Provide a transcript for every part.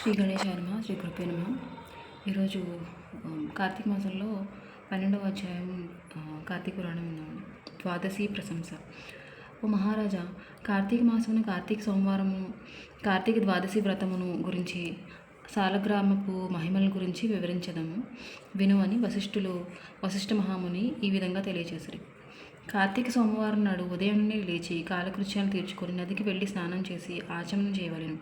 శ్రీ గణేశాయ నమః. శ్రీ గురుభ్యో నమః. ఈరోజు కార్తీక మాసంలో 12వ అధ్యాయం కార్తీక పురాణం విన్నాము. ద్వాదశి ప్రశంస. ఓ మహారాజా, కార్తీక మాసమున కార్తీక సోమవారము కార్తీక ద్వాదశి వ్రతమును గురించి సాలగ్రామపు మహిమల గురించి వివరించదము విను అని వశిష్ఠ మహాముని ఈ విధంగా తెలియజేశారు. కార్తీక సోమవారం నాడు ఉదయాన్నే లేచి కాలకృత్యాలు తీర్చుకొని నదికి వెళ్ళి స్నానం చేసి ఆచమనం చేయవలెను.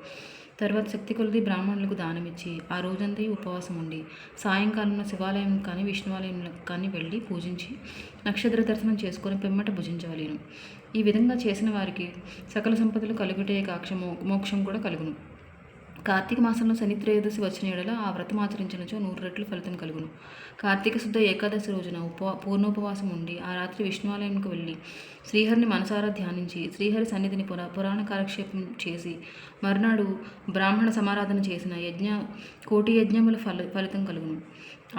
తర్వాత శక్తి కొలది బ్రాహ్మణులకు దానమిచ్చి ఆ రోజంతా ఉపవాసం ఉండి సాయంకాలంలో శివాలయం కానీ విష్ణువాలయం కానీ వెళ్ళి పూజించి నక్షత్ర దర్శనం చేసుకొని పిమ్మట భుజించవలేను. ఈ విధంగా చేసిన వారికి సకల సంపదలు కలుగుటే కాక్ష మోక్షం కూడా కలుగును. కార్తీక మాసంలో శని త్రయోదశి వచ్చిన ఏడల ఆ వ్రతం ఆచరించినచో 100 రెట్లు ఫలితం కలుగును. కార్తీక శుద్ధ ఏకాదశి రోజున పూర్ణోపవాసం ఉండి ఆ రాత్రి విష్ణువాలయంకు వెళ్ళి శ్రీహరిని మనసారా ధ్యానించి శ్రీహరి సన్నిధిని పురాణ కాలక్షేపం చేసి మరునాడు బ్రాహ్మణ సమారాధన చేసిన కోటి యజ్ఞముల ఫలితం కలుగును.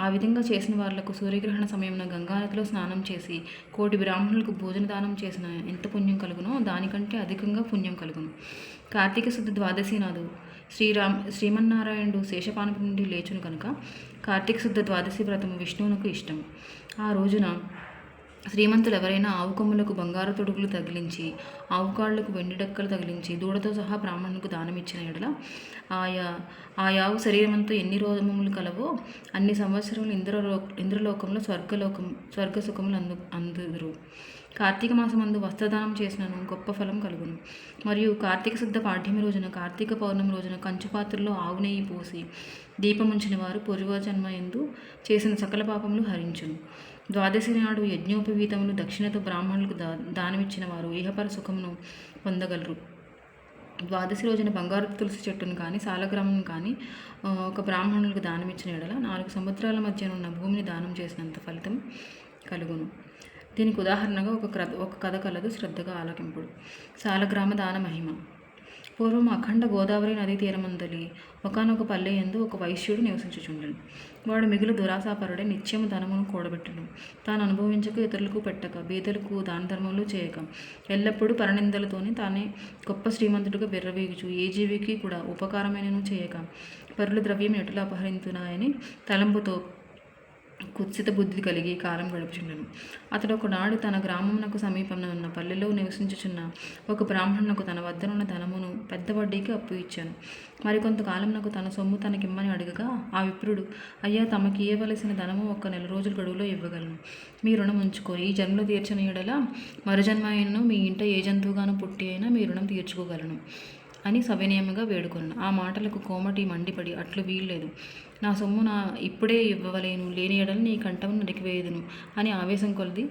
ఆ విధంగా చేసిన వాళ్లకు సూర్యగ్రహణ సమయంలో గంగానదిలో స్నానం చేసి కోటి బ్రాహ్మణులకు భోజన దానం చేసిన ఎంత పుణ్యం కలుగునో దానికంటే అధికంగా పుణ్యం కలుగును. కార్తీక శుద్ధ ద్వాదశి నాడు శ్రీమన్నారాయణుడు శేషపానపు నుండి లేచును కనుక కార్తీక శుద్ధ ద్వాదశి వ్రతము విష్ణువునకు ఇష్టం. ఆ రోజున శ్రీమంతులు ఎవరైనా ఆవు కొమ్ములకు బంగారు తొడుగులు తగిలించి ఆవు కాళ్లకు వెండి డక్కలు తగిలించి దూడతో సహా బ్రాహ్మణులకు దానమిచ్చిన ఎడల ఆ యావు శరీరమంతా ఎన్ని రోమములు కలవో అన్ని సంవత్సరములు ఇంద్రలోకంలో స్వర్గ సుఖములు అందుదురు. కార్తీక మాసమందు వస్త్రదానం చేసినను గొప్ప ఫలం కలుగును. మరియు కార్తీక శుద్ధ పాఠ్యమి రోజున కార్తీక పౌర్ణమి రోజున కంచు పాత్రలో ఆవు నెయ్యి పోసి దీపముంచిన వారు పూర్వజన్మ యందు చేసిన సకల పాపములు హరించును. ద్వాదశి నాడు యజ్ఞోపవీతములు దక్షిణతో బ్రాహ్మణులకు దానమిచ్చిన వారు ఇహపర సుఖమును పొందగలరు. ద్వాదశి రోజున బంగారు తులసి చెట్టును కానీ సాలగ్రామం కానీ ఒక బ్రాహ్మణులకు దానమిచ్చిన ఎడల 4 సముద్రాల మధ్యనున్న భూమిని దానం చేసినంత ఫలితం కలుగును. దీనికి ఉదాహరణగా ఒక కథ కలదు, శ్రద్ధగా ఆలకింపుడు. సాలగ్రామ దాన మహిమ. పూర్వం అఖండ గోదావరి నదీ తీరమందలి ఒకనొక పల్లె యందు ఒక వైశ్యుడు నివసించుచుండెను. వాడు మిగులు దురాశాపరుడే, నిత్యము ధనమును కూడబెట్టును. తాను అనుభవించక ఇతరులకు పెట్టక బీదలకు దాన ధర్మములు చేయక ఎల్లప్పుడూ పరనిందలతోనే తానే గొప్ప శ్రీమంతుడిగా బెర్రవీగుచు ఏ జీవికి కూడా ఉపకారమైనను చేయక పరుల ద్రవ్యం ఎటులా అపహరించునాయని తలంపుతో కుత్సిత బుద్ధి కలిగి కాలం గడుపుచుండెను. అతడు ఒకనాడు తన గ్రామమునకు సమీపంలో ఉన్న పల్లెలో నివసించుచున్న ఒక బ్రాహ్మణునకు తన వద్దనున్న ధనమును పెద్ద వడ్డీకి అప్పు ఇచ్చాను. మరికొంతకాలంనకు తన సొమ్ము తనకిమ్మని అడగగా ఆ విప్రుడు, అయ్యా, తమకి ఇవ్వవలసిన ధనము 1 నెల రోజుల గడువులో ఇవ్వగలను. మీ రుణం ఉంచుకొని ఈ జన్మలో తీర్చని ఎడల మరుజన్మ అయినను మీ ఇంట ఏ జంతువుగానో పుట్టి అయినా మీ రుణం తీర్చుకోగలను అని సవినయముగా వేడుకొనను. ఆ మాటలకు కోమటి మండిపడి, అట్లు వీల్లేదు, నా సొమ్ము ఇప్పుడే ఇవ్వవలేను, లేని ఎడల నీ కంఠమును నరికివేయుదును అని ఆవేశం కొలది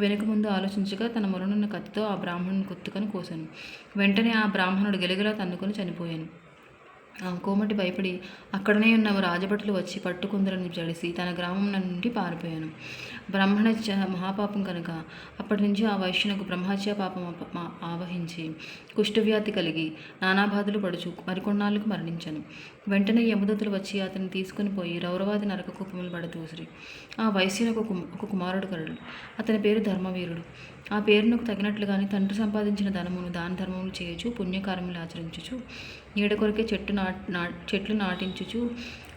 వెనుక ముందు ఆలోచించగా తన మొరనున్న కత్తితో ఆ బ్రాహ్మణుని కుత్తుకొని కోశాను. వెంటనే ఆ బ్రాహ్మణుడు గెలగలా తన్నుకొని చనిపోయాను. ఆ కోమటి భయపడి అక్కడనే ఉన్న రాజభటులు వచ్చి పట్టుకుందరని జడిసి తన గ్రామం నుండి పారిపోయాను. బ్రహ్మహత్య మహాపాపం కనుక అప్పటి నుంచి ఆ వైశ్యునకు బ్రహ్మహత్య పాపం ఆవహించి కుష్ఠవ్యాధి కలిగి నానాబాధలు పడుచు మరికొన్నాళ్ళకు మరణించాను. వెంటనే యమదూతలు వచ్చి అతన్ని తీసుకుని పోయి రౌరవాది నరక కూపములు పడతూసిరి. ఆ వైశ్యునకు ఒక కుమారుడు కలడు. అతని పేరు ధర్మవీరుడు. ఆ పేరునకు తగినట్లుగానే తండ్రి సంపాదించిన ధనమును దాన ధర్మములు చేయొచ్చు, పుణ్యకార్యములు ఆచరించుచు, నీడ కొరకే చెట్లు నాటించుచు,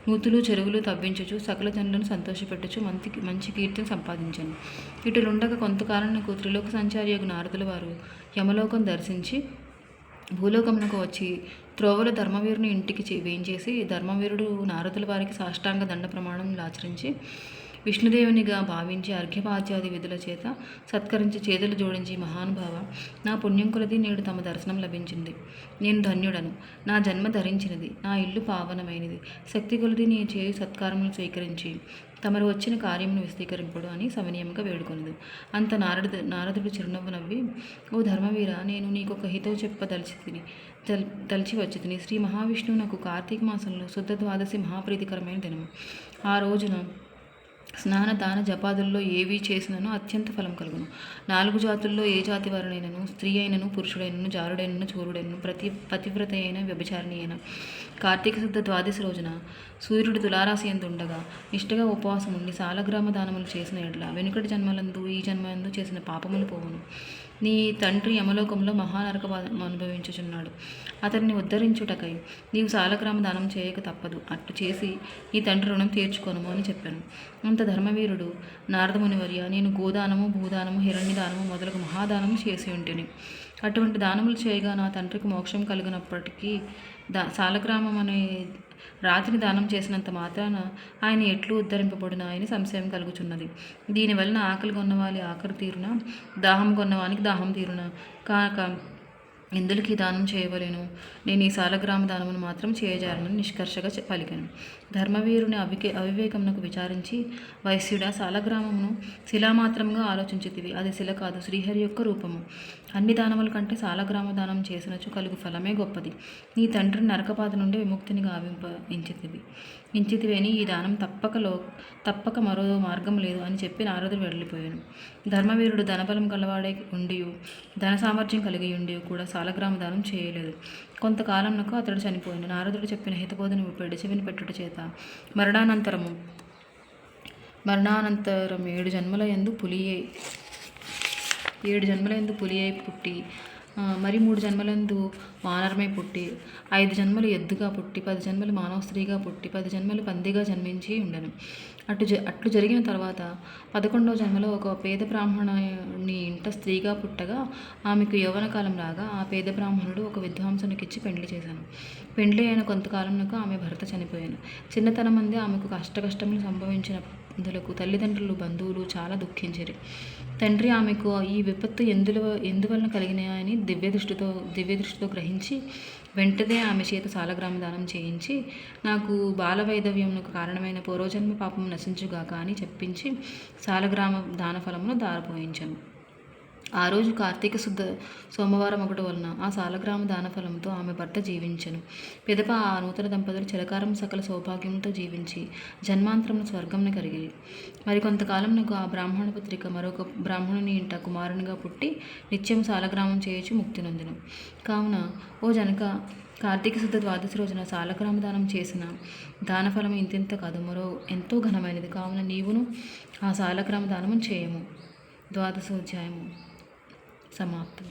నూతులు చెరువులు తవ్వించుచు, సకల జనులను సంతోషపెట్టుచు మంచి కీర్తిని సంపాదించాను. ఇటులుండగా కొంతకాలంకు త్రిలోక సంచారియగు నారదుల వారు యమలోకం దర్శించి భూలోకమునకు వచ్చి త్రోవల ధర్మవీరుని ఇంటికి వేయించేసి ధర్మవీరుడు నారదుల వారికి సాష్టాంగ దండ ప్రమాణములు ఆచరించి విష్ణుదేవునిగా భావించి అర్ఘ్యపాద్యాది విధుల చేత సత్కరించి చేతులు జోడించి, మహానుభావ, నా పుణ్యం కొలది నేడు తమ దర్శనం లభించింది. నేను ధన్యుడను. నా జన్మ ధరించినది. నా ఇల్లు పావనమైనది. శక్తి కొలది నీ చేయు సత్కారములు స్వీకరించి తమరు వచ్చిన కార్యమును విస్తీకరింపుడు అని సవినయముగా వేడుకొనదు. అంత నారదుడు చిరునవ్వు నవ్వి, ఓ ధర్మవీర, నేను నీకొక హితవు తలచి వచ్చి తిని. శ్రీ మహావిష్ణువు నాకు కార్తీక మాసంలో శుద్ధ ద్వాదశి మహాప్రీతికరమైన దినము. ఆ రోజున స్నాన దాన జపాదుల్లో ఏవి చేసినను అత్యంత ఫలం కలుగును. 4 జాతుల్లో ఏ జాతి వారినైనను, స్త్రీ అయినను, పురుషుడైనను, జారుడైనను, చోరుడైనను, పతివ్రత అయిన, వ్యభిచారిణి అయిన కార్తీక శుద్ధ ద్వాదశి రోజున సూర్యుడు తులారాశి యందు ఉండగా నిష్ఠగా ఉపవాసం ఉండి సాలగ్రామ దానములు చేసిన ఎడల వెనుకటి జన్మలందు ఈ జన్మలందు చేసిన పాపములు పోవును. నీ తండ్రి యమలోకంలో మహానరక అనుభవించుచున్నాడు. అతన్ని ఉద్ధరించుటకై నీవు సాలగ్రామ దానం చేయక తప్పదు. అట్లు చేసి నీ తండ్రి రుణం తీర్చుకొనుము అని చెప్పాను. అంత ధర్మవీరుడు నారదమునివర్య, నేను గోదానము, భూదానము, హిరణ్యదానము మొదలగు మహాదానము చేసి ఉంటిని. అటువంటి దానములు చేయగా నా తండ్రికి మోక్షం కలిగినప్పటికీ సాలగ్రామం అనే రాతిని దానం చేసినంత మాత్రాన ఆయన ఎట్లు ఉద్ధరింపబడిన ఆయన సంశయం కలుగుచున్నది. దీనివలన ఆకలి కొన్నవాలి ఆకలి తీరున, దాహం కొన్నవానికి దాహం తీరున కాక ఎందులకి దానం చేయవలేను. నేను ఈ సాలగ్రామ దానమును మాత్రం చేయజారనని నిష్కర్షగా పలికాను. ధర్మవీరుని అవివేకమునకు విచారించి, వైశ్యుడా, సాలగ్రామమును శిలామాత్రంగా ఆలోచించితివి. అది శిల కాదు, శ్రీహరి యొక్క రూపము. అన్ని దానముల కంటే సాలగ్రామ దానం చేసినచు కలుగు ఫలమే గొప్పది. నీ తండ్రిని నరకపాద నుండి విముక్తిని ఇంచితివేని ఈ దానం తప్పక మరో మార్గం లేదు అని చెప్పి నారదుడు వెళ్ళిపోయాను. ధర్మవీరుడు ధనబలం గలవాడే ఉండియు, ధన సామర్థ్యం కలిగి ఉండి కూడా సాలగ్రామ దానం చేయలేదు. కొంతకాలంలో అతడు చనిపోయాను. నారదుడు చెప్పిన హితబోధను చెవిని పెట్టుట చేత మరణానంతరం 7 జన్మల యందు పులి అయి పుట్టి, మరి 3 జన్మలందు వానరమై పుట్టి, 5 జన్మలు ఎద్దుగా పుట్టి, 10 జన్మలు మానవ స్త్రీగా పుట్టి, 10 జన్మలు పందిగా జన్మించి ఉండెను. అట్లు జరిగిన తర్వాత 11వ జన్మలో ఒక పేద బ్రాహ్మణుని ఇంట స్త్రీగా పుట్టగా ఆమెకు యౌవనకాలం రాగా ఆ పేద బ్రాహ్మణుడు ఒక విద్వాంసునికిచ్చి పెండ్లి చేశాను. పెండ్లి అయిన కొంతకాలంలో ఆమె భర్త చనిపోయాను. చిన్నతనం మంది ఆమెకు కష్టములు సంభవించినందులకు తల్లిదండ్రులు, బంధువులు చాలా దుఃఖించిరి. తండ్రి ఆమెకు ఈ విపత్తు ఎందువలన కలిగినాయని దివ్యదృష్టితో గ్రహించి వెంటనే ఆమె చేత సాలగ్రామ దానం చేయించి, నాకు బాలవైధవ్యమునకు కారణమైన పూర్వజన్మ పాపము నశించుగాక అని చెప్పించి సాలగ్రామ దాన ఫలమును దారపోయించను. ఆ రోజు కార్తీక శుద్ధ సోమవారం ఒకటి వలన ఆ సాలగ్రామ దానఫలంతో ఆమె భర్త జీవించెను. పిదప ఆ నూతన దంపతులు చిరకాలం సకల సౌభాగ్యంతో జీవించి జన్మాంతరమున స్వర్గంను కరిగిరి. మరికొంతకాలంనకు ఆ బ్రాహ్మణ పుత్రిక మరొక బ్రాహ్మణుని ఇంట కుమారునిగా పుట్టి నిత్యం సాలగ్రామం చేయొచ్చు ముక్తి నొందెను. కావున ఓ జనక, కార్తీక శుద్ధ ద్వాదశి రోజున సాలగ్రామ దానం చేసిన దానఫలం ఇంతింత కాదు, మరో ఎంతో ఘనమైనది. కావున నీవును ఆ సాలగ్రామ దానము చేయము. 12వ అధ్యాయము సమాప్తం.